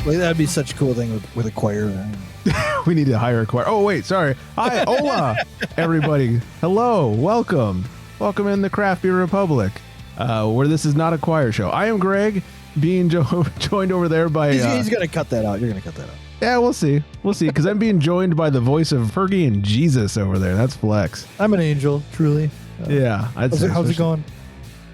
Like that'd be such a cool thing with a choir. We need to hire a choir. Oh, wait, sorry. Hi, hola, everybody. Hello, welcome. Welcome in the Craft Beer Republic, where this is not a choir show. I am Greg, being joined over there by... He's going to cut that out. You're going to cut that out. Yeah, we'll see. We'll see, because I'm being joined by the voice of Fergie and Jesus over there. That's flex. I'm an angel, truly. Yeah. How's it going?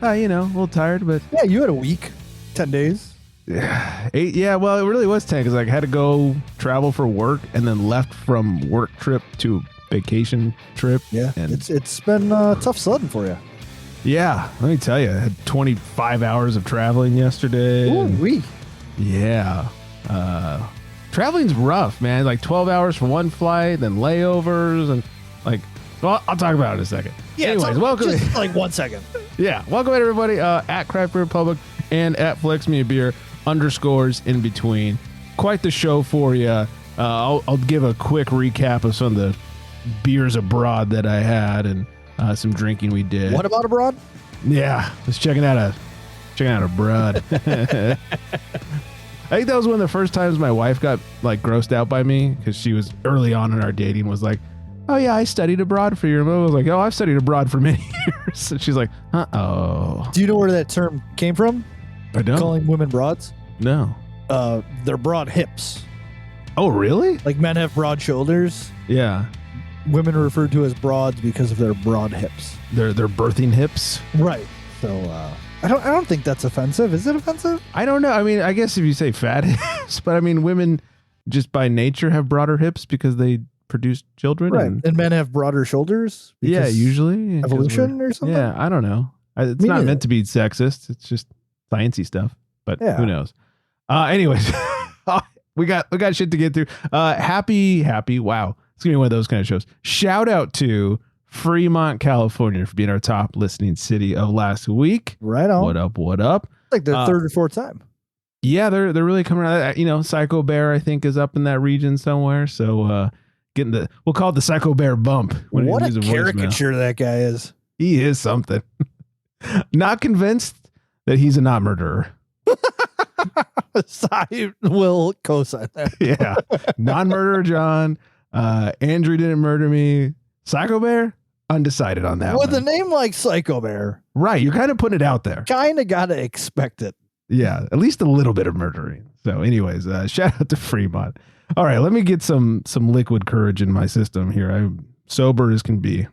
A little tired, but... Yeah, you had a week, 10 days. Yeah, 8. Yeah, well, it really was 10 because I had to go travel for work and then left from work trip to vacation trip. Yeah, and it's been tough sledding for you. Yeah, let me tell you, I had 25 hours of traveling yesterday. Ooh, wee. Yeah. Traveling's rough, man. Like 12 hours for one flight, then layovers, and like, well, I'll talk about it in a second. Yeah, anyways, welcome. Just like 1 second. Yeah, welcome everybody at Craft Beer Republic and at Flex Me a Beer _ in between. Quite the show for you. I'll give a quick recap of some of the beers abroad that I had and some drinking we did. What about abroad? Yeah, was checking out abroad. I think that was one of the first times my wife got like grossed out by me because she was early on in our dating was like, "Oh yeah, I studied abroad for your." I was like, "Oh, I've studied abroad for many years." And she's like, "Uh-oh." Do you know where that term came from? I don't. Calling women broads? No. They're broad hips. Oh, really? Like men have broad shoulders. Yeah. Women are referred to as broads because of their broad hips. They're birthing hips. Right. So I don't think that's offensive. Is it offensive? I don't know. I mean, I guess if you say fat hips, but I mean, women just by nature have broader hips because they produce children. Right. And men have broader shoulders. Yeah, usually. Evolution or something? Yeah, I don't know. It's Me not neither. meant to be sexist. It's just sciencey stuff, but who knows? Anyways, we got shit to get through. Happy. Wow. It's gonna be one of those kind of shows. Shout out to Fremont, California for being our top listening city of last week. Right on. What up? Like their third or fourth time. Yeah, they're really coming out. You know, Psycho Bear, I think, is up in that region somewhere. So we'll call it the Psycho Bear bump. What a caricature that guy is. He is something. Not convinced that he's a not murderer. I will co-sign that. Yeah. Non-murderer John. Andrew didn't murder me. Psycho Bear? Undecided on that With one. a name like Psycho Bear. Right. You're kind of putting it out there. Kind of got to expect it. Yeah. At least a little bit of murdering. So anyways, shout out to Fremont. All right. Let me get some liquid courage in my system here. I'm sober as can be.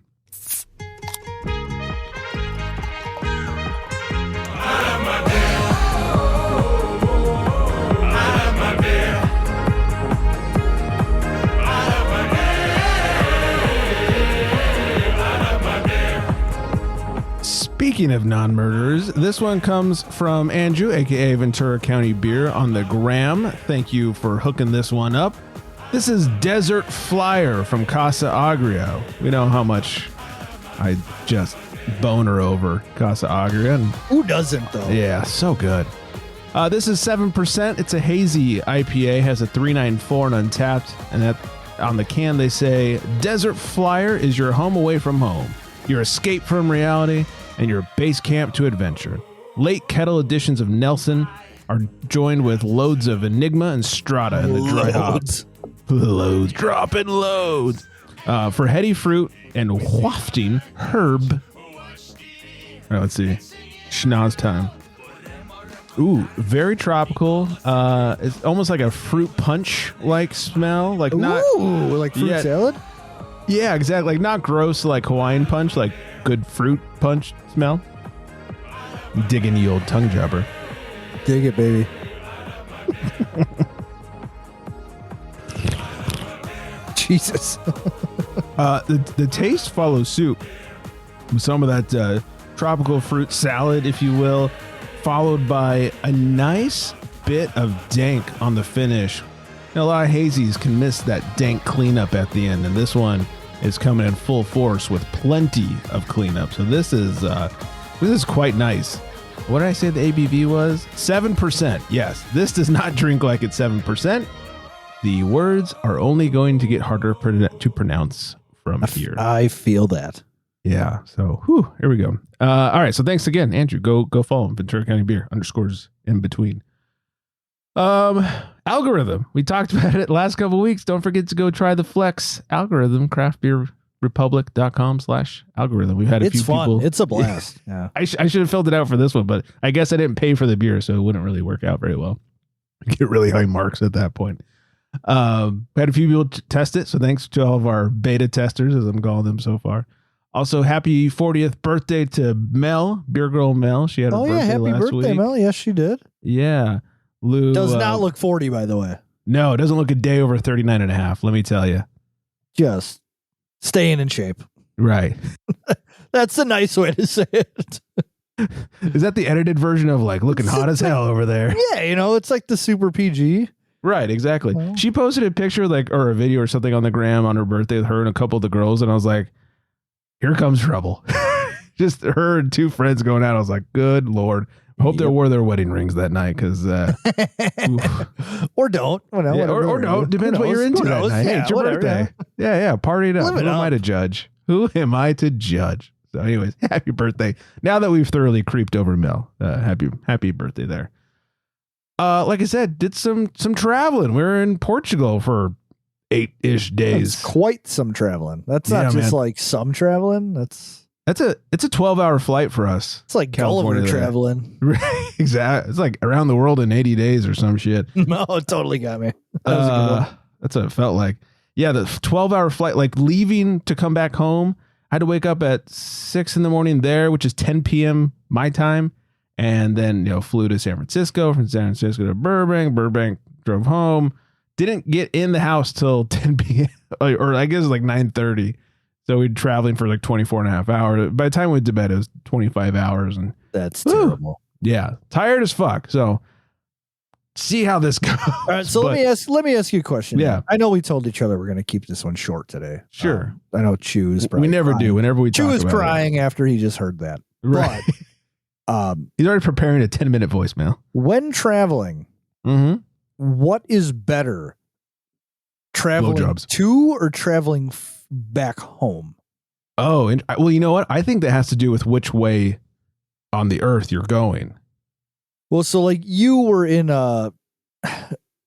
Speaking of non-murderers, this one comes from Andrew, aka Ventura County Beer on the gram. Thank you for hooking this one up. This is Desert Flyer from Casa Agria. We know how much I just boner over Casa Agria. And who doesn't, though? Yeah, so good. This is 7%. It's a hazy IPA, has a 394 and Untapped. And that on the can they say, Desert Flyer is your home away from home, your escape from reality, and your base camp to adventure. Late kettle editions of Nelson are joined with loads of Enigma and Strata in the dry hops. Loads, dropping loads. For heady fruit and wafting herb. All right, let's see. Schnoz time. Ooh, very tropical. It's almost like a fruit punch like smell. Like not like fruit salad? Yeah, exactly. Like not gross like Hawaiian punch, like good fruit punch smell. Digging the old tongue jobber. Dig it, baby. Jesus. The taste follows suit with some of that tropical fruit salad, if you will, followed by a nice bit of dank on the finish. Now, a lot of hazies can miss that dank cleanup at the end, and this one is coming in full force with plenty of cleanup. So this is quite nice. What did I say the ABV was? 7%. Yes, this does not drink like it's 7%. The words are only going to get harder to pronounce from here. I feel that. Yeah. So, here we go. All right. So thanks again, Andrew. Go follow him. Ventura County Beer _ in between. Algorithm. We talked about it last couple of weeks. Don't forget to go try the Flex algorithm, craftbeerrepublic.com/algorithm. We've had a few fun. people. It's a blast. Yeah. I should have filled it out for this one, but I guess I didn't pay for the beer, so it wouldn't really work out very well. Get really high marks at that point. We had a few people test it, so thanks to all of our beta testers, as I'm calling them so far. Also, happy 40th birthday to Mel, Beer Girl Mel. She had her birthday happy last birthday, week. Mel. Yes, she did. Yeah. Lou Does not look 40, by the way. No, it doesn't look a day over 39 and a half, let me tell you. Just staying in shape. Right. That's a nice way to say it. Is that the edited version of like looking hot as hell over there? Yeah, it's like the super PG. Right, exactly. Well. She posted a picture or a video or something on the gram on her birthday with her and a couple of the girls, and I was like, here comes trouble. Just her and two friends going out. I was like, good Lord. I hope they wore their wedding rings that night because or don't. Or don't. Depends what you're into that night. Hey, it's your birthday. Yeah. Party it up. Who am I to judge? Who am I to judge? So anyways, happy birthday. Now that we've thoroughly creeped over Mel, happy birthday there. Like I said, did some traveling. We were in Portugal for 8-ish days. That's quite some traveling. That's not just like some traveling. It's a 12-hour flight for us. It's like Gulliver traveling. Right, exactly. It's like around the world in 80 days or some shit. No, it totally got me. That was a good one. That's what it felt like. Yeah, the 12-hour flight, like leaving to come back home. I had to wake up at 6 a.m. there, which is 10 p.m. my time. And then, flew to San Francisco, from San Francisco to Burbank, drove home. Didn't get in the house till 10 p.m. or I guess like 9:30. So we'd traveling for like 24 and a half hours. By the time we went to bed, it was 25 hours. And that's terrible. Yeah. Tired as fuck. So see how this goes. All right. So let me ask you a question. Yeah. I know we told each other we're going to keep this one short today. Sure. I know Chew is we never crying. do. Whenever we Chew talk is about crying after he just heard that. Right. But, he's already preparing a 10-minute voicemail. When traveling, what is better? Traveling to or traveling back home? Oh, and well, you know what? I think that has to do with which way on the earth you're going. Well, so like you were in an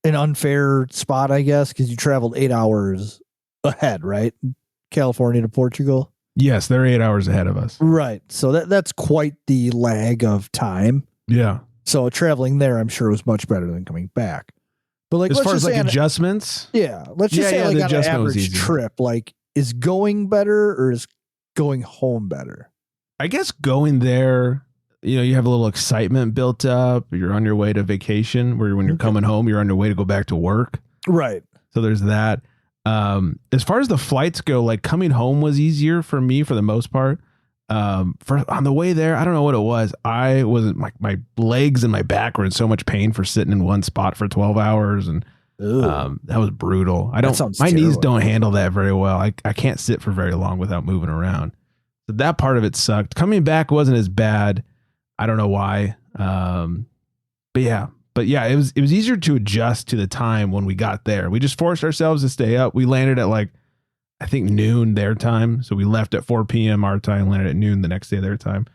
unfair spot, I guess, because you traveled 8 hours ahead, right? California to Portugal. Yes, they're 8 hours ahead of us. Right. So that's quite the lag of time. Yeah. So traveling there, I'm sure, was much better than coming back. But like, as far as like adjustments, let's just say like on an average trip, like is going better or is going home better? I guess going there, you have a little excitement built up. You're on your way to vacation, where when you're coming home, you're on your way to go back to work. Right. So there's that. As far as the flights go, like coming home was easier for me for the most part. On the way there, I don't know what it was. I wasn't my legs and my back were in so much pain for sitting in one spot for 12 hours. And, that was brutal. My terrible. Knees don't handle that very well. I can't sit for very long without moving around. So that part of it sucked. Coming back wasn't as bad. I don't know why. But yeah, it was easier to adjust to the time when we got there. We just forced ourselves to stay up. We landed at like, I think noon their time. So we left at 4 p.m. our time, landed at noon the next day their time.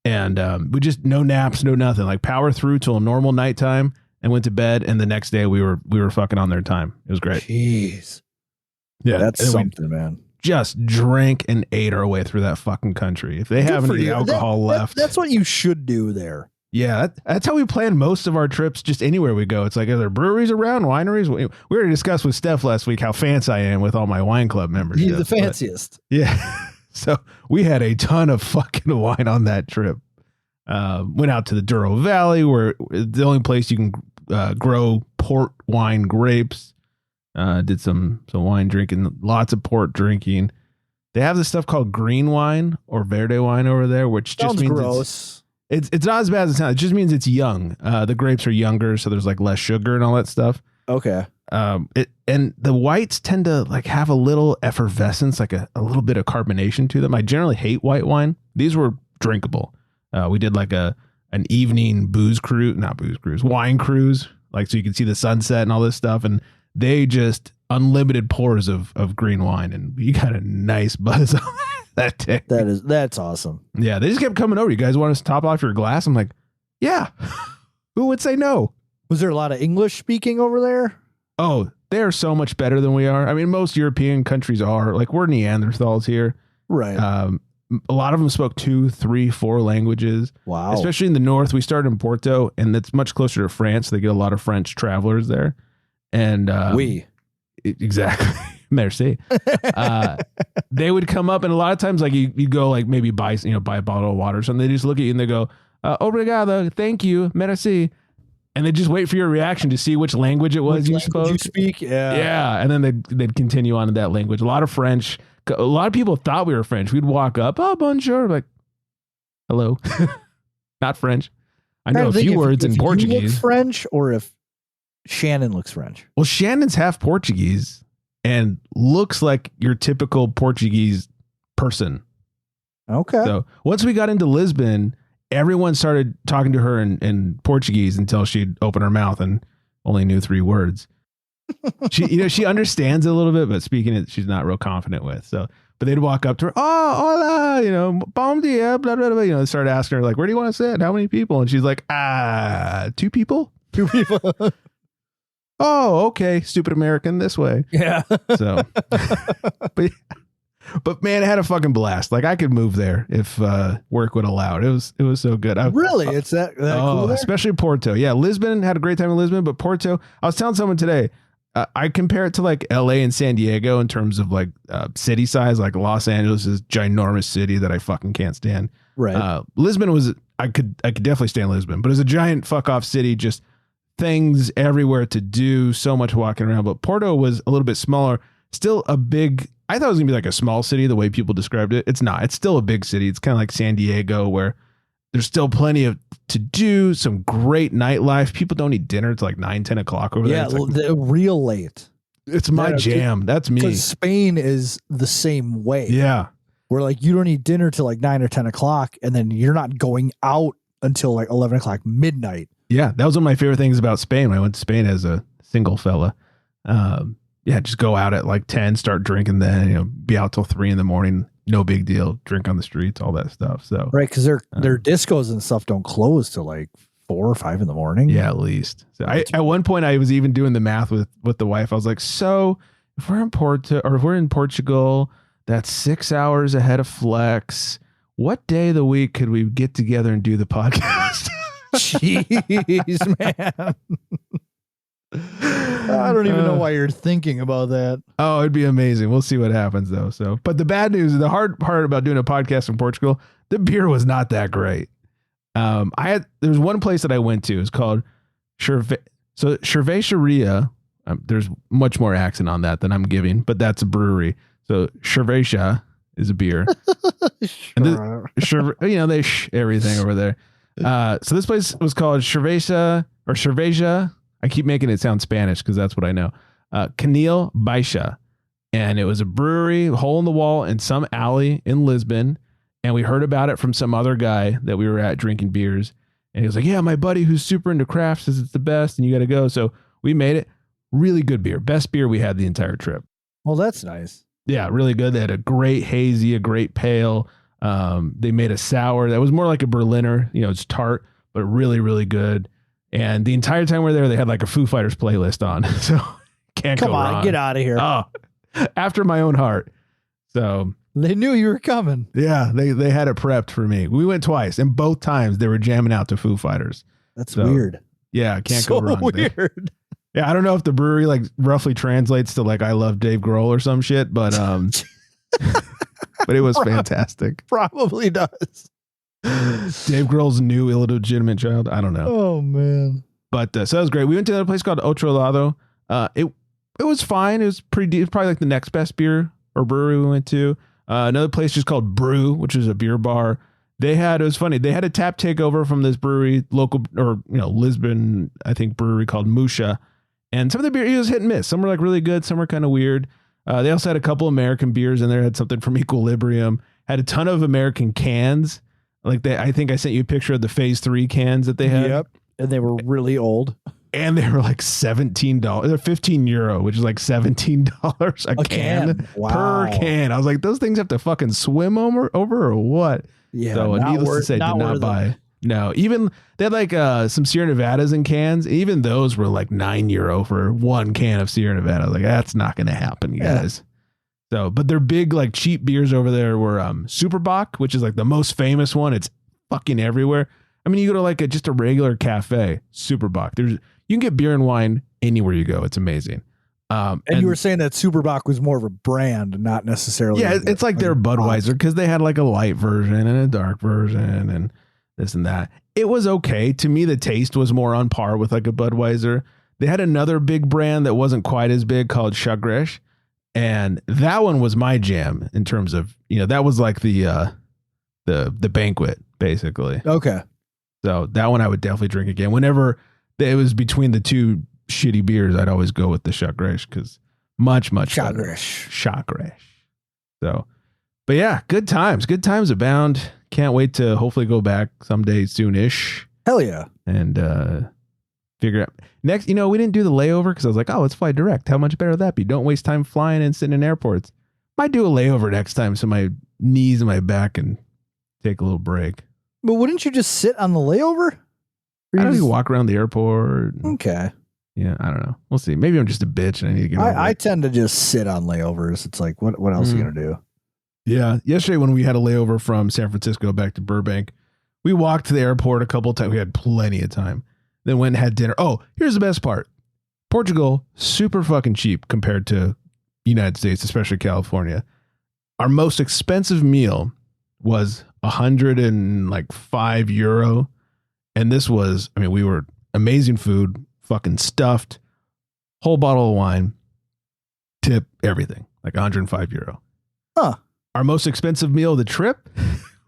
And we just no naps, no nothing, like power through till a normal nighttime and went to bed. And the next day we were fucking on their time. It was great. Jeez. Yeah. That's something, man. Just drank and ate our way through that fucking country. If they have any alcohol left. That's what you should do there. Yeah, that's how we plan most of our trips, just anywhere we go. It's like, are there breweries around, wineries? We already discussed with Steph last week how fancy I am with all my wine club membership. He's the fanciest. Yeah. So we had a ton of fucking wine on that trip. Went out to the Douro Valley, where the only place you can grow port wine grapes. Did some wine drinking, lots of port drinking. They have this stuff called green wine or verde wine over there, which sounds just means gross. It's not as bad as it sounds. It just means it's young. The grapes are younger, so there's like less sugar and all that stuff. Okay. And the whites tend to like have a little effervescence, like a little bit of carbonation to them. I generally hate white wine. These were drinkable. We did like an evening wine cruise, like so you could see the sunset and all this stuff. And they just unlimited pours of green wine, and you got a nice buzz on that day. That's awesome. Yeah, they just kept coming over. You guys want us to top off your glass? I'm like, yeah. Who would say no? Was there a lot of English speaking over there? Oh, they're so much better than we are. I mean, most European countries are. Like, we're Neanderthals here. Right. A lot of them spoke 2, 3, 4 languages. Wow. Especially in the north. We started in Porto, and it's much closer to France. They get a lot of French travelers there. And exactly. Merci. They would come up, and a lot of times, like, you go, like, maybe buy a bottle of water or something. They just look at you and they go, obrigado, thank you, merci. And they just wait for your reaction to see which language it was you spoke. You speak, yeah. Yeah, and then they'd continue on in that language. A lot of French. A lot of people thought we were French. We'd walk up, oh, bonjour, like, hello. Not French. I know a few words in Portuguese. You look French, or if Shannon looks French. Well, Shannon's half Portuguese and looks like your typical Portuguese person. Okay. So once we got into Lisbon, everyone started talking to her in Portuguese until she'd open her mouth and only knew 3 words. She understands it a little bit, but speaking it, she's not real confident with. So, but they'd walk up to her, oh, hola, bom dia, blah, blah, blah. They started asking her, like, where do you want to sit? How many people? And she's like, 2 people? 2 people. Oh, okay. Stupid American, this way. Yeah. So, but man, I had a fucking blast. Like, I could move there if work would allow it. It was so good. Really? It's that cool there? Especially Porto. Yeah, Lisbon, had a great time in Lisbon, but Porto, I was telling someone today, I compare it to like LA and San Diego in terms of like city size. Like Los Angeles is a ginormous city that I fucking can't stand. Right. Lisbon was, I could definitely stand Lisbon, but it was a giant fuck off city, just things everywhere to do, so much walking around. But Porto was a little bit smaller, still a big, I thought it was gonna be like a small city the way people described it. It's not. It's still a big city. It's kind of like San Diego, where there's still plenty of to do, some great nightlife. People don't eat dinner until like 9, 10 o'clock over there. Yeah, like, real late. It's my jam. That's me. Because Spain is the same way. Yeah. Where like you don't eat dinner till like 9 or 10 o'clock, and then you're not going out until like 11 o'clock midnight. Yeah, that was one of my favorite things about Spain when I went to Spain as a single fella. Yeah, just go out at like 10, start drinking then, be out till 3 in the morning. No big deal. Drink on the streets, all that stuff. So right, because their discos and stuff don't close till like 4 or 5 in the morning. Yeah, at least. So at one point I was even doing the math with the wife. I was like, so if we're in Portugal, that's 6 hours ahead of Flex. What day of the week could we get together and do the podcast? Jeez, man. I don't even know why you're thinking about that. Oh, it'd be amazing. We'll see what happens though. So, but the bad news, the hard part about doing a podcast in Portugal, the beer was not that great. There's one place that I went to. It's called Cervejaria. There's much more accent on that than I'm giving, but that's a brewery. So Cerveja is a beer. And they everything over there. So this place was called Cerveja. I keep making it sound Spanish because that's what I know. Canil Baixa. And it was a brewery, hole in the wall in some alley in Lisbon. And we heard about it from some other guy that we were at drinking beers. And he was like, yeah, my buddy who's super into craft says it's the best and you got to go. So we made it. Really good beer. Best beer we had the entire trip. Well, that's nice. Yeah, really good. They had a great hazy, a great pale. They made a sour that was more like a Berliner. It's tart, but really, really good. And the entire time we're there, they had like a Foo Fighters playlist on. So can't go wrong. Come on, get out of here. Oh, after my own heart. So they knew you were coming. Yeah, they had it prepped for me. We went twice, and both times they were jamming out to Foo Fighters. That's weird. Yeah, can't go wrong. Weird. There. Yeah, I don't know if the brewery like roughly translates to like I love Dave Grohl or some shit, but but it was fantastic. Probably does. Dave Grohl's new illegitimate child. I don't know. Oh man. But so that was great. We went to another place called Otro Lado. It was fine. It was pretty deep. Probably like the next best beer or brewery we went to. Another place just called Brew, which is a beer bar. It was funny. They had a tap takeover from this brewery, local or Lisbon, I think brewery called Musha. And some of the beer was hit and miss. Some were like really good. Some were kind of weird. They also had a couple American beers in there. Had something from Equilibrium. Had a ton of American cans. Like I think I sent you a picture of the Phase 3 cans that they had. Yep. And they were really old. And they were like $17. They're €15, which is like $17 a can. Wow. Per can. I was like, those things have to fucking swim over or what? Yeah. So needless to say, did not buy No, even they had like some Sierra Nevadas in cans. Even those were like €9 for one can of Sierra Nevada. Like that's not going to happen, you guys. So, but their big like cheap beers over there were Superbock, which is like the most famous one. It's fucking everywhere. I mean, you go to like just a regular cafe, Superbock. You can get beer and wine anywhere you go. It's amazing. And you were saying that Superbock was more of a brand, not necessarily. Yeah, it's like their Budweiser because they had like a light version and a dark version and this and that. It was okay. To me, the taste was more on par with like a Budweiser. They had another big brand that wasn't quite as big called Chagres. And that one was my jam in terms of, that was like the banquet, basically. Okay. So that one I would definitely drink again. Whenever it was between the two shitty beers, I'd always go with the Chagres because much better. Chagres. So, but yeah, good times. Good times abound. Can't wait to hopefully go back someday soonish. Hell yeah. And figure out. Next, we didn't do the layover because I was like, oh, let's fly direct. How much better would that be? Don't waste time flying and sitting in airports. Might do a layover next time so my knees and my back can take a little break. But wouldn't you just sit on the layover? I don't even walk around the airport. Okay. Yeah, I don't know. We'll see. Maybe I'm just a bitch and I need to get over it. I tend to just sit on layovers. It's like, what else are you going to do? Yeah. Yesterday when we had a layover from San Francisco back to Burbank, we walked to the airport a couple of times. We had plenty of time. Then went and had dinner. Oh, here's the best part. Portugal, super fucking cheap compared to United States, especially California. Our most expensive meal was €105. And this was, we were amazing food, fucking stuffed, whole bottle of wine, tip, everything, like €105. Huh. Our most expensive meal of the trip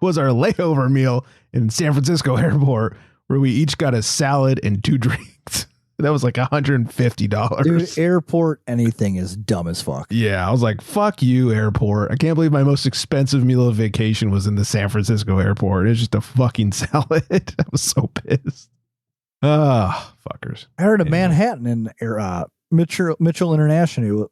was our layover meal in San Francisco Airport, where we each got a salad and 2 drinks. That was like $150. Dude, airport anything is dumb as fuck. Yeah, I was like, fuck you, airport. I can't believe my most expensive meal of vacation was in the San Francisco airport. It was just a fucking salad. I was so pissed. Fuckers. I heard of Manhattan in Mitchell International,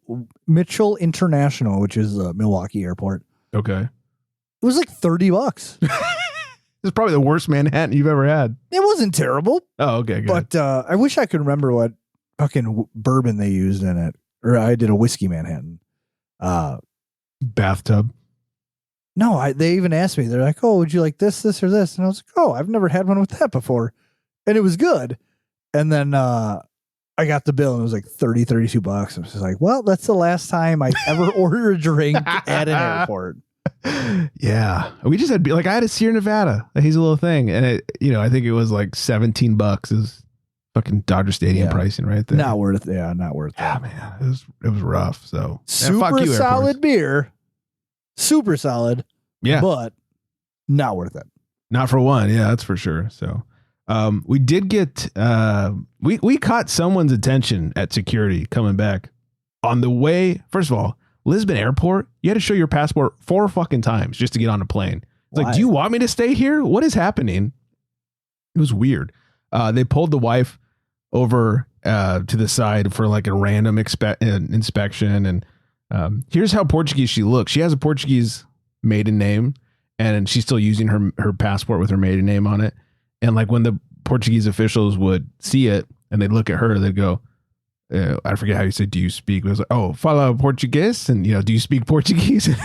which is Milwaukee airport. Okay. It was like $30. This is probably the worst Manhattan you've ever had. It wasn't terrible. Oh, okay, good. But I wish I could remember what fucking bourbon they used in it. Or I did a whiskey Manhattan. Bathtub. No, they even asked me. They're like, oh, would you like this, or this? And I was like, oh, I've never had one with that before. And it was good. And then I got the bill and it was like $32. I was just like, well, that's the last time I ever order a drink at an airport. Yeah, we just had I had a Sierra Nevada, a Hazel thing, and it, I think it was like $17 is fucking Dodger Stadium pricing right there. Not worth it. Yeah, not worth it. Yeah, man, it was rough. So super solid beer, super solid. Yeah, but not worth it. Not for one. Yeah, that's for sure. So we did get we caught someone's attention at security coming back on the way. First of all, Lisbon Airport, you had to show your passport 4 fucking times just to get on a plane. It's like, do you want me to stay here? What is happening? It was weird. They pulled the wife over to the side for like a random inspection. And here's how Portuguese she looks. She has a Portuguese maiden name, and she's still using her passport with her maiden name on it. And like when the Portuguese officials would see it and they'd look at her, they'd go, I forget how you say, do you speak? It was like, oh, fala Portuguese? And, do you speak Portuguese? And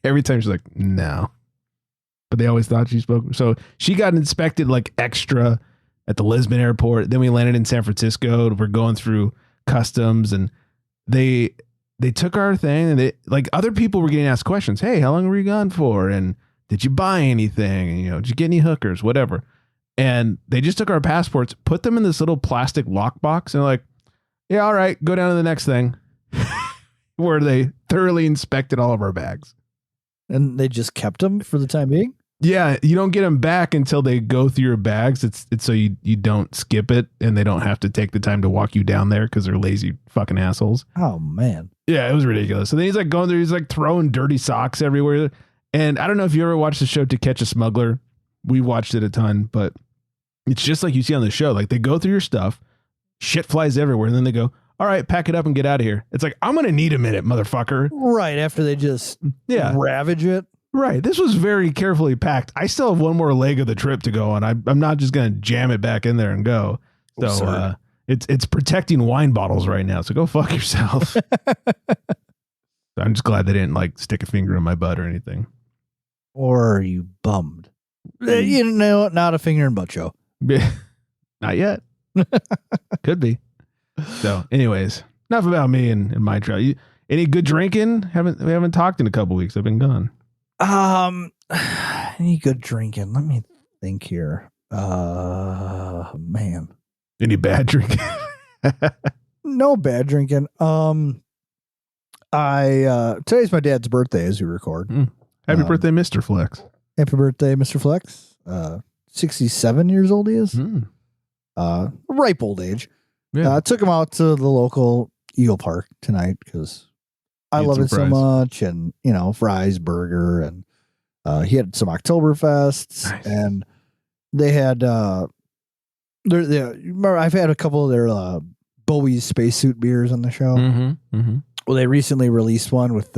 every time she's like, no. But they always thought she spoke. So she got inspected like extra at the Lisbon airport. Then we landed in San Francisco. We're going through customs and they took our thing and they like other people were getting asked questions. Hey, how long were you gone for? And did you buy anything? And, did you get any hookers? Whatever. And they just took our passports, put them in this little plastic lockbox and like, yeah, all right, go down to the next thing. Where they thoroughly inspected all of our bags. And they just kept them for the time being? Yeah, you don't get them back until they go through your bags. It's so you don't skip it and they don't have to take the time to walk you down there because they're lazy fucking assholes. Oh, man. Yeah, it was ridiculous. So then he's like going there, he's like throwing dirty socks everywhere. And I don't know if you ever watched the show To Catch a Smuggler. We watched it a ton, but it's just like you see on the show. Like they go through your stuff. Shit flies everywhere. And then they go, all right, pack it up and get out of here. It's like, I'm going to need a minute, motherfucker. Right. After they just ravage it. Right. This was very carefully packed. I still have one more leg of the trip to go on. I'm not just going to jam it back in there and go. So it's protecting wine bottles right now. So go fuck yourself. I'm just glad they didn't like stick a finger in my butt or anything. Or are you bummed? You know, not a finger in butt show. Not yet. Could be. So anyways, enough about me and my trail. Any good drinking? We haven't talked in a couple weeks. I've been gone. Any good drinking? Let me think here. Man. Any bad drinking? No bad drinking. Today's my dad's birthday as we record. Happy birthday, Mr. Flex. Happy birthday, Mr. Flex. 67 years old he is. Ripe old age. Yeah. Took him out to the local Eagle Park tonight because I love it so much. And, you know, fries, burger, and he had some Oktoberfests. Nice. And they had, remember, I've had a couple of their Bowie's spacesuit beers on the show. Well, they recently released one with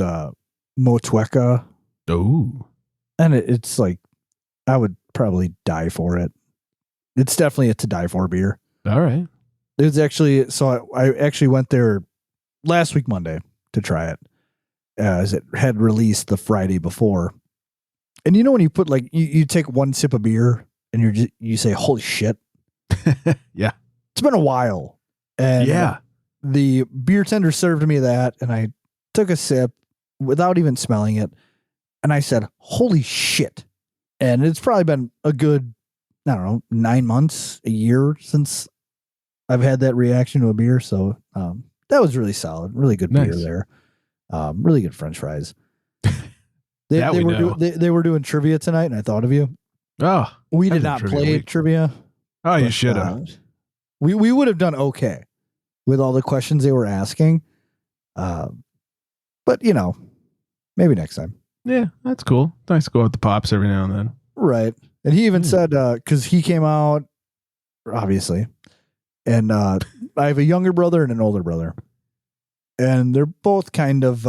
Motueka. Oh. And it's like, I would probably die for it. It's definitely a to die for beer. All right. It was actually, so I actually went there last week, Monday, to try it as it had released the Friday before. And you know, when you put like, you take one sip of beer and you say, holy shit. Yeah. It's been a while. And yeah, the beer tender served me that. And I took a sip without even smelling it. And I said, holy shit. And it's probably been a good, I don't know, 9 months, a year since I've had that reaction to a beer. So that was really solid. Really good beer there. Really good French fries. They were doing trivia tonight, and I thought of you. Oh, we did not play trivia. Oh, you should have. We would have done okay with all the questions they were asking. But, you know, maybe next time. Yeah, that's cool. Nice to go with the pops every now and then. Right. And he even said, because he came out, obviously, and I have a younger brother and an older brother. And they're both kind of,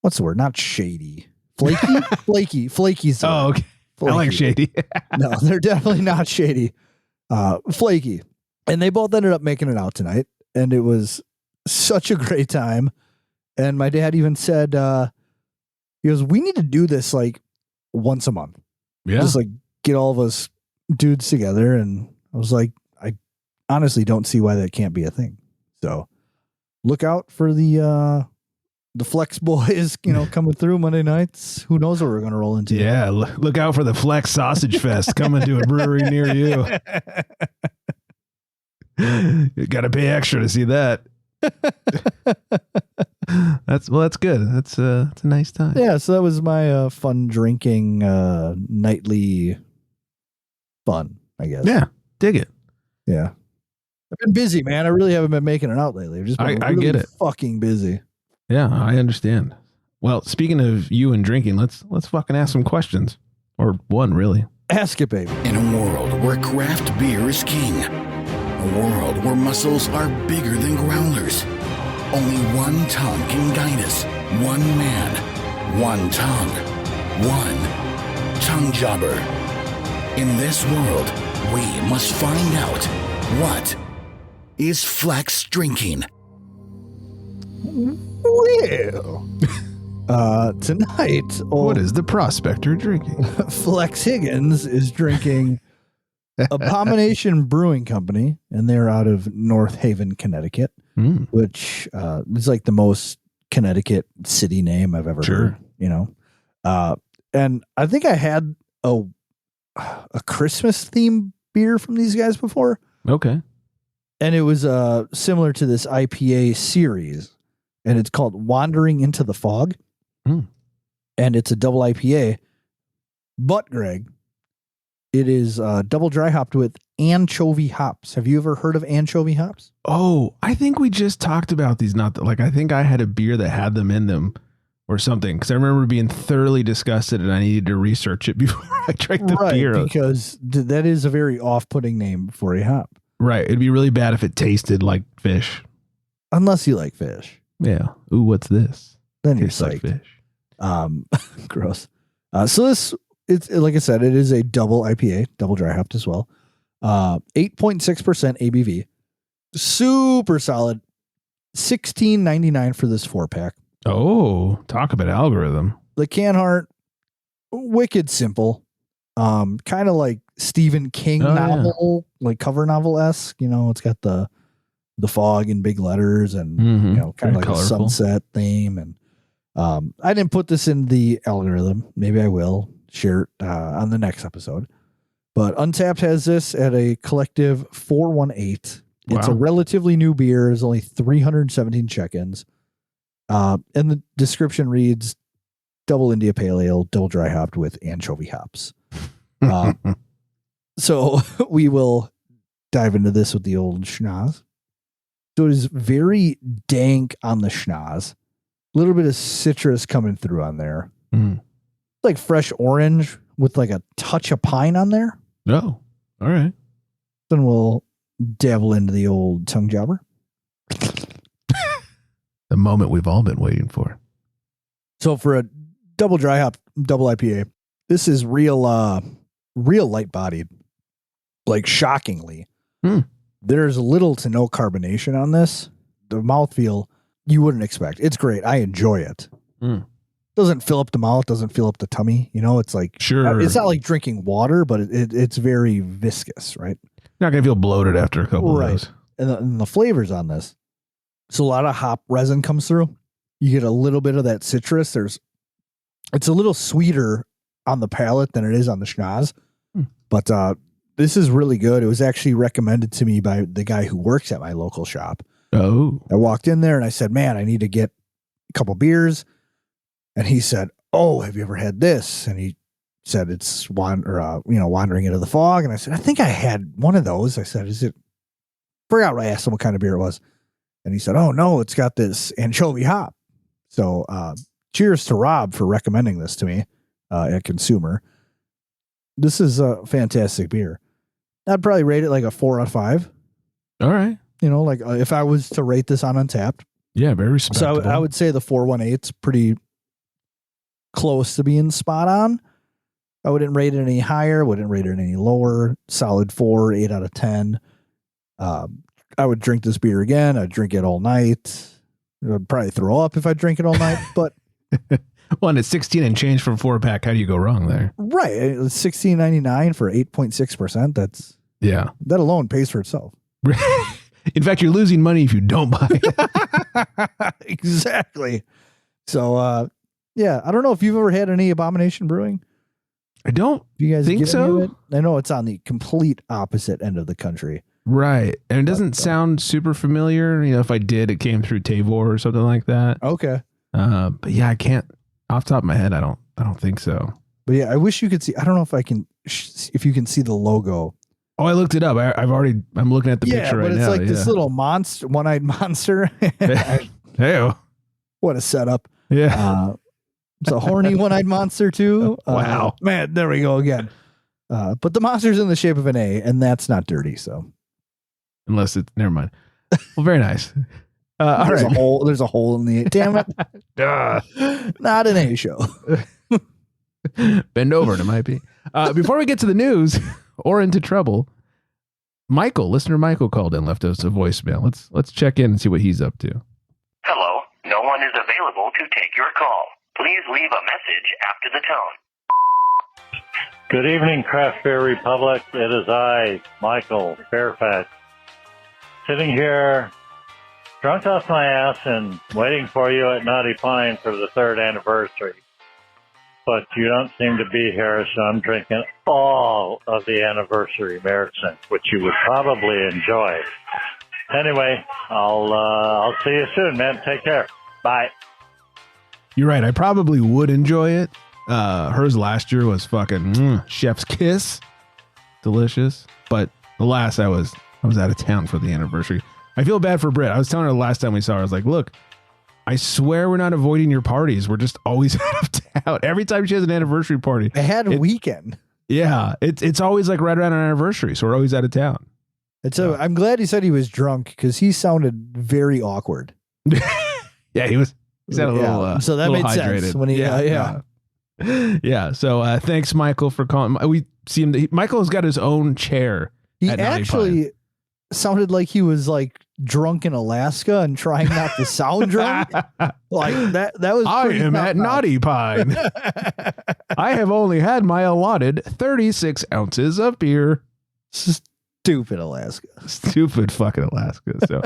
what's the word? Not shady. Flaky. Flaky's. Oh, okay. Flaky. I like shady. No, they're definitely not shady. Flaky. And they both ended up making it out tonight. And it was such a great time. And my dad even said, he goes, we need to do this like once a month. Yeah. Just like get all of us dudes together. And I was like, I honestly don't see why that can't be a thing. So look out for the Flex boys, you know, coming through Monday nights. Who knows what we're going to roll into? Yeah. Look out for the Flex Sausage Fest coming to a brewery near you. You got to pay extra to see that. That's good. That's a nice time. Yeah, so that was my fun drinking nightly fun, I guess. Yeah, dig it. Yeah, I've been busy, man. I really haven't been making it out lately. I've just been I get it. Fucking busy. Yeah, I understand. Well, speaking of you and drinking, let's fucking ask some questions, or one really. Ask it, baby. In a world where craft beer is king, a world where muscles are bigger than growlers. Only one tongue can guide us. One man, one tongue, one tongue jobber. In this world, we must find out what is Flex drinking. Well, tonight, what is the prospector drinking? Flex Higgins is drinking Abomination Brewing Company, and they're out of North Haven, Connecticut, which is like the most Connecticut city name I've ever heard. You know, and I think I had a Christmas themed beer from these guys before. Okay, and it was similar to this IPA series, and it's called Wandering into the Fog, and it's a double IPA. But Greg, it is double dry hopped with anchovy hops. Have you ever heard of anchovy hops? Oh, I think we just talked about these. Not that, like, I think I had a beer that had them in them or something, because I remember being thoroughly disgusted and I needed to research it before I drank the beer. Because that is a very off-putting name for a hop. Right. It'd be really bad if it tasted like fish. Unless you like fish. Yeah. Ooh, what's this? Then tastes you're like psyched. fish. Gross. So this, it's like I said, it is a double IPA, double dry hopped as well. 8.6% ABV. Super solid. $16.99 for this 4-pack. Oh, talk about algorithm. The can art, wicked simple. Kind of like Stephen King novel, like cover novel-esque. You know, it's got the fog in big letters and you know, kind of like colorful. A sunset theme. And I didn't put this in the algorithm. Maybe I will share it on the next episode. But Untappd has this at a collective 418. It's a relatively new beer. There's only 317 check-ins. And the description reads, double India Pale Ale, double dry hopped with anchovy hops. So we will dive into this with the old schnoz. So it is very dank on the schnoz. A little bit of citrus coming through on there. Like fresh orange with like a touch of pine on there. Oh, all right. Then we'll dabble into the old tongue jobber. The moment we've all been waiting for. So for a double dry hop, double IPA, this is real light bodied, like shockingly. There's little to no carbonation on this. The mouthfeel you wouldn't expect. It's great. I enjoy it. Doesn't fill up the mouth, doesn't fill up the tummy. You know, it's like, sure. It's not like drinking water, but it's very viscous, right? Not going to feel bloated after a couple of those. And the flavors on this. So a lot of hop resin comes through. You get a little bit of that citrus. It's a little sweeter on the palate than it is on the schnoz. But this is really good. It was actually recommended to me by the guy who works at my local shop. Oh. I walked in there and I said, man, I need to get a couple beers. And he said, oh, have you ever had this? And he said, it's wandering into the fog. And I said, I think I had one of those. I said, forgot what I asked him what kind of beer it was. And he said, oh no, it's got this anchovy hop. So cheers to Rob for recommending this to me at Consumer. This is a fantastic beer. I'd probably rate it like a 4 out of 5. All right. You know, like if I was to rate this on Untappd. Yeah, very respectable. So I would say the 418's pretty close to being spot on. I wouldn't rate it any higher, wouldn't rate it any lower. Solid 4, 8 out of 10. I would drink this beer again. I'd drink it all night. I'd probably throw up if I drink it all night, but well, and it's 16 and change from 4-pack. How do you go wrong there? Right. It's $16.99 for 8.6%. That alone pays for itself. In fact, you're losing money if you don't buy it. Exactly. So, yeah, I don't know if you've ever had any Abomination Brewing. I don't you guys think so. I know it's on the complete opposite end of the country. Right. And it doesn't sound super familiar. You know, if I did, it came through Tavor or something like that. Okay. But yeah, I can't off the top of my head. I don't think so. But yeah, I wish you could see. I don't know if I can, if you can see the logo. Oh, I looked it up. I'm looking at the picture right now. Yeah, but it's like this little monster, one-eyed monster. Hey, what a setup. Yeah. It's a horny one-eyed monster too. Wow. Man, there we go again. But the monster's in the shape of an A, and that's not dirty. So, unless it's never mind. Well, very nice. There's a hole. There's a hole in the A. Damn it! Not an A show. Bend over, and it might be. Before we get to the news or into trouble, listener Michael called in, left us a voicemail. Let's check in and see what he's up to. Hello, no one is available to take your call. Please leave a message after the tone. Good evening, Craft Beer Republic. It is I, Michael Fairfax, sitting here drunk off my ass and waiting for you at Naughty Pine for the 3rd anniversary. But you don't seem to be here, so I'm drinking all of the anniversary Märzen, which you would probably enjoy. Anyway, I'll see you soon, man. Take care. Bye. You're right. I probably would enjoy it. Hers last year was fucking chef's kiss. Delicious. But alas, I was out of town for the anniversary. I feel bad for Britt. I was telling her the last time we saw her, I was like, look, I swear we're not avoiding your parties. We're just always out of town. Every time she has an anniversary party. I had a weekend. Yeah. It's always like right around an anniversary. So we're always out of town. And so I'm glad he said he was drunk because he sounded very awkward. Yeah, he was. He's had a little. So that little made hydrated. sense when he. Yeah. Yeah. So thanks, Michael, for calling. We see him. Michael has got his own chair. He at Naughty actually sounded like he was like drunk in Alaska and trying not to sound drunk. Like that was I pretty am at top-notch. Naughty Pine. I have only had my allotted 36 ounces of beer. Stupid Alaska. Stupid fucking Alaska. So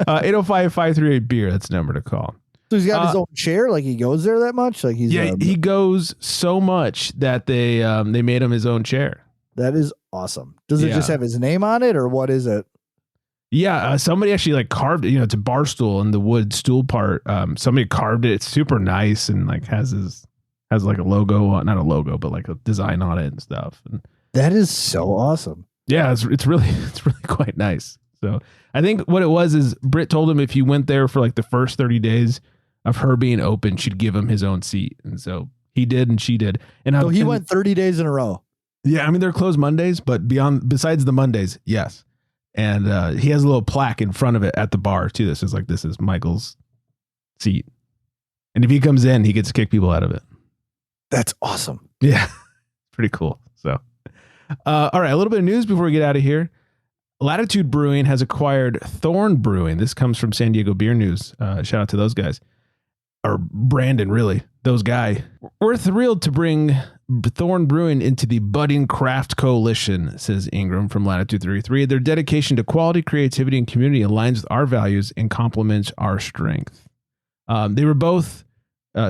805-538 beer. That's the number to call. So he's got his own chair. Like he goes there that much. Like he's he goes so much that they made him his own chair. That is awesome. Does it just have his name on it, or what is it? Yeah, somebody actually like carved it. It's a bar stool and the wood stool part. Somebody carved it. It's super nice and like has like a logo, not a logo, but like a design on it and stuff. And that is so awesome. yeah, it's really quite nice. So I think what it was is Britt told him if he went there for like the first 30 days of her being open, she'd give him his own seat. And so he did and she did. And so he went 30 days in a row. Yeah, I mean they're closed Mondays, but besides the Mondays, yes. And he has a little plaque in front of it at the bar too. This is Michael's seat. And if he comes in, he gets to kick people out of it. That's awesome. Yeah, pretty cool. So, all right, a little bit of news before we get out of here. Latitude Brewing has acquired Thorn Brewing. This comes from San Diego Beer News. Shout out to those guys. Or Brandon, really. Those guy. We're thrilled to bring Thorn Brewing into the budding craft coalition, says Ingram from Latitude 33. Their dedication to quality, creativity, and community aligns with our values and complements our strength. They were both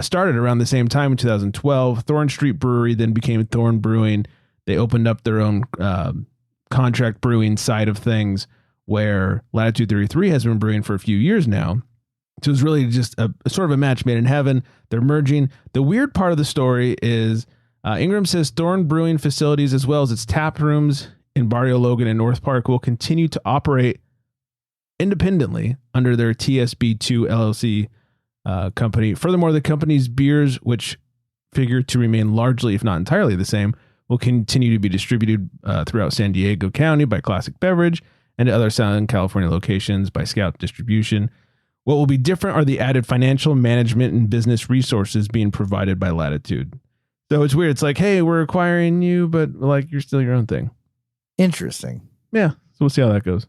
started around the same time in 2012. Thorn Street Brewery then became Thorn Brewing. They opened up their own contract brewing side of things, where Latitude 33 has been brewing for a few years now. So it's really just a sort of a match made in heaven. They're merging. The weird part of the story is Ingram says Thorn Brewing facilities, as well as its tap rooms in Barrio Logan and North Park, will continue to operate independently under their TSB2 LLC company. Furthermore, the company's beers, which figure to remain largely, if not entirely the same, will continue to be distributed throughout San Diego County by Classic Beverage and to other Southern California locations by Scout Distribution. What will be different are the added financial management and business resources being provided by Latitude. So it's weird. It's like, hey, we're acquiring you, but like you're still your own thing. Interesting. Yeah. So we'll see how that goes.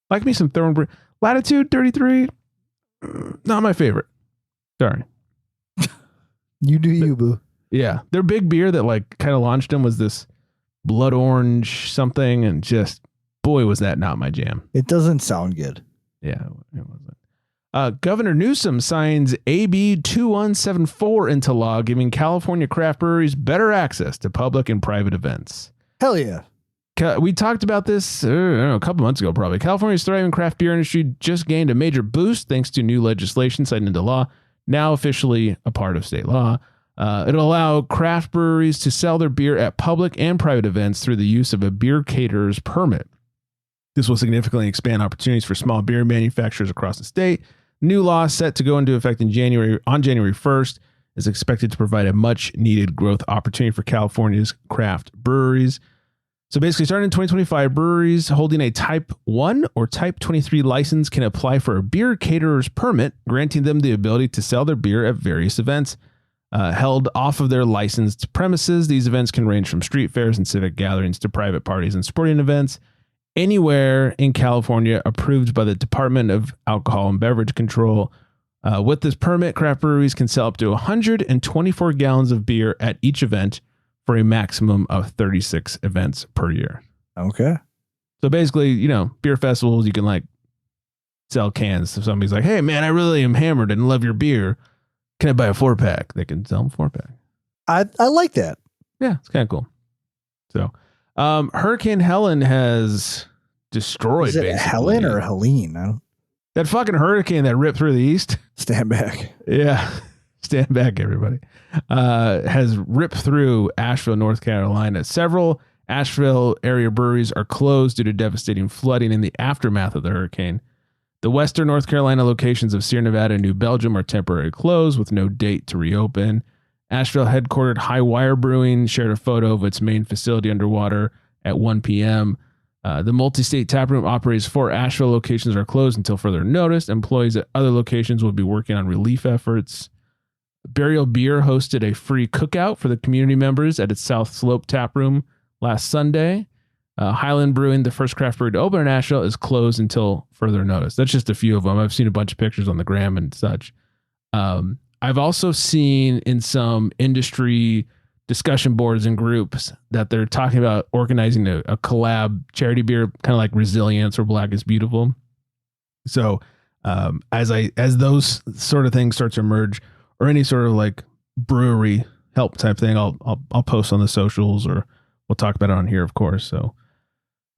Like me some Thorn Latitude 33. Not my favorite. Sorry. You do you, boo. Yeah. Their big beer that like kind of launched them was this blood orange something. And just, boy, was that not my jam. It doesn't sound good. Yeah, it wasn't. Governor Newsom signs AB 2174 into law, giving California craft breweries better access to public and private events. Hell yeah. We talked about this a couple months ago, probably. California's thriving craft beer industry just gained a major boost thanks to new legislation signed into law, now officially a part of state law. It'll allow craft breweries to sell their beer at public and private events through the use of a beer caterer's permit. This will significantly expand opportunities for small beer manufacturers across the state. New law set to go into effect on January 1st is expected to provide a much needed growth opportunity for California's craft breweries. So basically, starting in 2025, breweries holding a Type 1 or Type 23 license can apply for a beer caterer's permit, granting them the ability to sell their beer at various events held off of their licensed premises. These events can range from street fairs and civic gatherings to private parties and sporting events. Anywhere in California approved by the Department of Alcohol and Beverage Control. With this permit, craft breweries can sell up to 124 gallons of beer at each event for a maximum of 36 events per year. Okay. So basically, beer festivals, you can like sell cans. So somebody's like, hey man, I really am hammered and love your beer. Can I buy a 4-pack? They can sell them 4-pack. I like that. Yeah, it's kind of cool. So Hurricane Helene has destroyed. Is it Helen or Helene? That fucking hurricane that ripped through the east. Stand back. Yeah. Stand back, everybody. Has ripped through Asheville, North Carolina. Several Asheville area breweries are closed due to devastating flooding in the aftermath of the hurricane. The western North Carolina locations of Sierra Nevada and New Belgium are temporarily closed with no date to reopen. Asheville headquartered High Wire Brewing shared a photo of its main facility underwater at 1 p.m. The multi-state taproom operates 4 Asheville locations are closed until further notice. Employees at other locations will be working on relief efforts. Burial Beer hosted a free cookout for the community members at its South Slope tap room last Sunday. Highland Brewing, the first craft brewery to open in Asheville, is closed until further notice. That's just a few of them. I've seen a bunch of pictures on the gram and such. I've also seen in some industry discussion boards and groups that they're talking about organizing a collab charity beer, kind of like Resilience or Black is Beautiful. So as those sort of things start to emerge, or any sort of like brewery help type thing, I'll post on the socials, or we'll talk about it on here, of course. So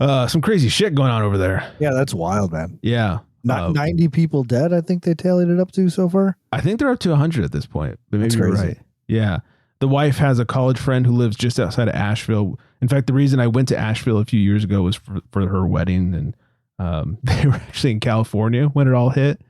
some crazy shit going on over there. Yeah, that's wild, man. Yeah. Not 90 people dead, I think they tallied it up to so far. I think they're up to 100 at this point, but maybe you're right. Yeah. The wife has a college friend who lives just outside of Asheville. In fact, the reason I went to Asheville a few years ago was for her wedding, and they were actually in California when it all hit,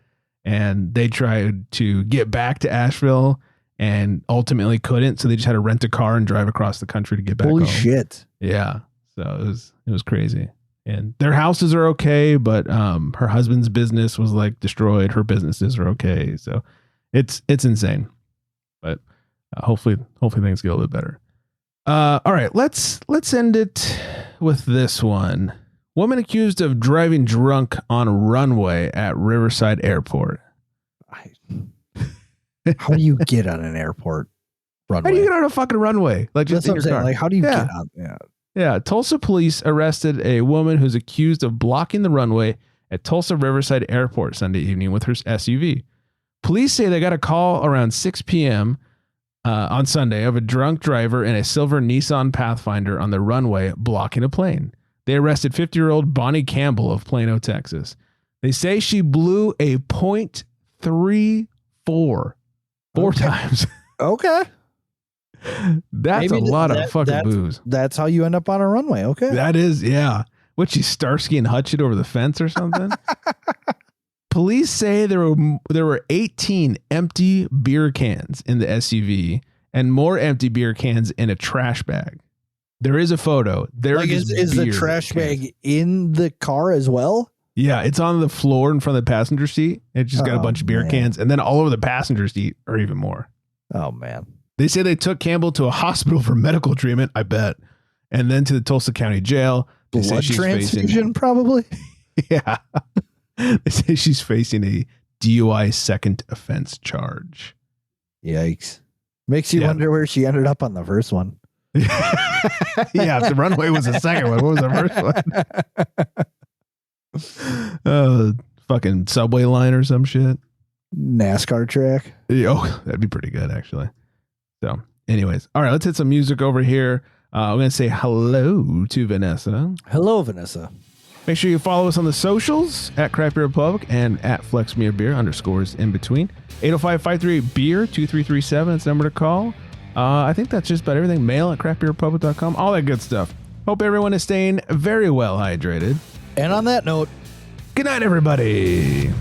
and they tried to get back to Asheville and ultimately couldn't, so they just had to rent a car and drive across the country to get back home. Holy shit. Yeah. So it was crazy. And their houses are okay, but her husband's business was like destroyed. Her businesses are okay. So it's insane. But hopefully things get a little bit better. All right, let's end it with this one. Woman accused of driving drunk on runway at Riverside Airport. How do you get on an airport runway? How do you get on a fucking runway? Like, just in your car? Like, how do you get on? Yeah. Yeah, Tulsa police arrested a woman who's accused of blocking the runway at Tulsa Riverside Airport Sunday evening with her SUV. Police say they got a call around 6 p.m. On Sunday of a drunk driver in a silver Nissan Pathfinder on the runway blocking a plane. They arrested 50-year-old Bonnie Campbell of Plano, Texas. They say she blew a .34 four times. Okay. That's Maybe a lot of fucking booze. That's how you end up on a runway. Okay. That is, yeah. What, she Starsky and Hutch it over the fence or something? Police say there were 18 empty beer cans in the SUV and more empty beer cans in a trash bag. There is a photo. There is the trash bag in the car as well? Yeah, it's on the floor in front of the passenger seat. It just got a bunch of beer cans, and then all over the passenger seat are even more. Oh, man. They say they took Campbell to a hospital for medical treatment, I bet, and then to the Tulsa County Jail. They Blood transfusion, probably? Yeah. They say she's facing a DUI second offense charge. Yikes. Makes you wonder where she ended up on the first one. Yeah, if the runway was the second one, what was the first one? Fucking subway line or some shit. NASCAR track. Oh, that'd be pretty good, actually. So, anyways, all right, let's hit some music over here. I'm going to say hello to Vanessa. Hello, Vanessa. Make sure you follow us on the socials at Craft Beer Republic and at FlexMeRBeer _ in between. 805-538-BEER 2337. That's the number to call. I think that's just about everything. Mail at craftbeerrepublic.com. All that good stuff. Hope everyone is staying very well hydrated. And on that note, good night, everybody.